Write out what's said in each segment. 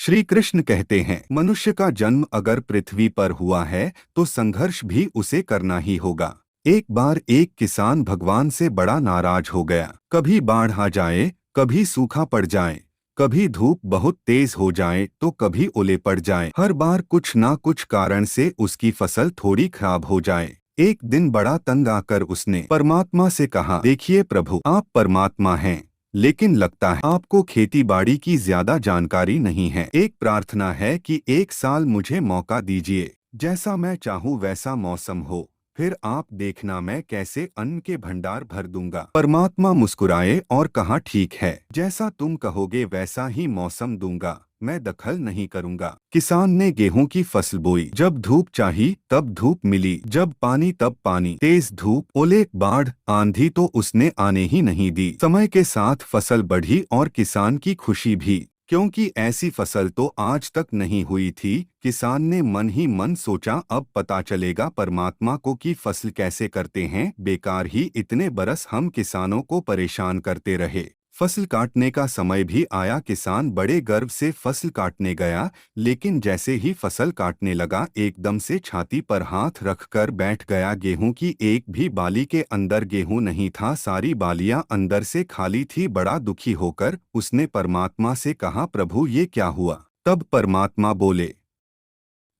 श्री कृष्ण कहते हैं, मनुष्य का जन्म अगर पृथ्वी पर हुआ है तो संघर्ष भी उसे करना ही होगा। एक बार एक किसान भगवान से बड़ा नाराज हो गया। कभी बाढ़ आ जाए, कभी सूखा पड़ जाए, कभी धूप बहुत तेज हो जाए तो कभी ओले पड़ जाए। हर बार कुछ ना कुछ कारण से उसकी फसल थोड़ी खराब हो जाए। एक दिन बड़ा तंग आकर उसने परमात्मा से कहा, देखिए प्रभु, आप परमात्मा हैं, लेकिन लगता है आपको खेती बाड़ी की ज्यादा जानकारी नहीं है। एक प्रार्थना है कि एक साल मुझे मौका दीजिए, जैसा मैं चाहूँ वैसा मौसम हो, फिर आप देखना मैं कैसे अन्न के भंडार भर दूंगा। परमात्मा मुस्कुराए और कहा, ठीक है, जैसा तुम कहोगे वैसा ही मौसम दूंगा, मैं दखल नहीं करूंगा। किसान ने गेहूं की फसल बोई। जब धूप चाही तब धूप मिली, जब पानी तब पानी। तेज धूप, ओले, बाढ़, आंधी तो उसने आने ही नहीं दी। समय के साथ फसल बढ़ी और किसान की खुशी भी, क्योंकि ऐसी फसल तो आज तक नहीं हुई थी। किसान ने मन ही मन सोचा, अब पता चलेगा परमात्मा को कि फसल कैसे करते हैं। बेकार ही इतने बरस हम किसानों को परेशान करते रहे। फसल काटने का समय भी आया। किसान बड़े गर्व से फसल काटने गया, लेकिन जैसे ही फसल काटने लगा एकदम से छाती पर हाथ रखकर बैठ गया। गेहूं की एक भी बाली के अंदर गेहूं नहीं था, सारी बालियां अंदर से खाली थी। बड़ा दुखी होकर उसने परमात्मा से कहा, प्रभु ये क्या हुआ? तब परमात्मा बोले,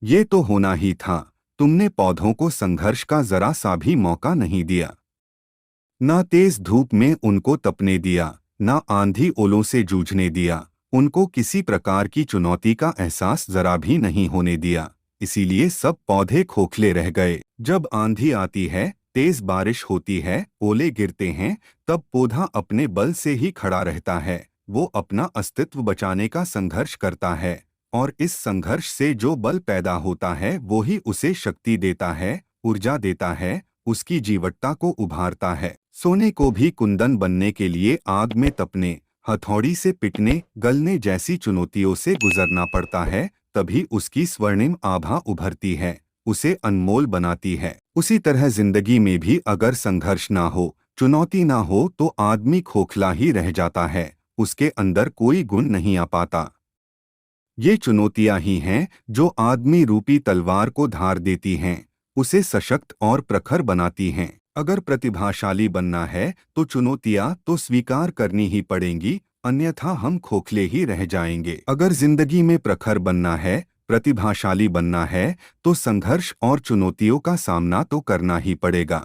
ये तो होना ही था, तुमने पौधों को संघर्ष का जरा सा भी मौका नहीं दिया। ना तेज धूप में उनको तपने दिया, ना आंधी ओलों से जूझने दिया, उनको किसी प्रकार की चुनौती का एहसास जरा भी नहीं होने दिया। इसीलिए सब पौधे खोखले रह गए। जब आंधी आती है, तेज बारिश होती है, ओले गिरते हैं, तब पौधा अपने बल से ही खड़ा रहता है। वो अपना अस्तित्व बचाने का संघर्ष करता है, और इस संघर्ष से जो बल पैदा होता है वो ही उसे शक्ति देता है, ऊर्जा देता है, उसकी जीवटता को उभारता है। सोने को भी कुंदन बनने के लिए आग में तपने, हथौड़ी से पिटने, गलने जैसी चुनौतियों से गुजरना पड़ता है, तभी उसकी स्वर्णिम आभा उभरती है, उसे अनमोल बनाती है। उसी तरह जिंदगी में भी अगर संघर्ष ना हो, चुनौती ना हो, तो आदमी खोखला ही रह जाता है, उसके अंदर कोई गुण नहीं आ पाता। ये चुनौतियां ही हैं जो आदमी रूपी तलवार को धार देती हैं, उसे सशक्त और प्रखर बनाती हैं। अगर प्रतिभाशाली बनना है तो चुनौतियां तो स्वीकार करनी ही पड़ेंगी, अन्यथा हम खोखले ही रह जाएंगे। अगर जिंदगी में प्रखर बनना है, प्रतिभाशाली बनना है, तो संघर्ष और चुनौतियों का सामना तो करना ही पड़ेगा।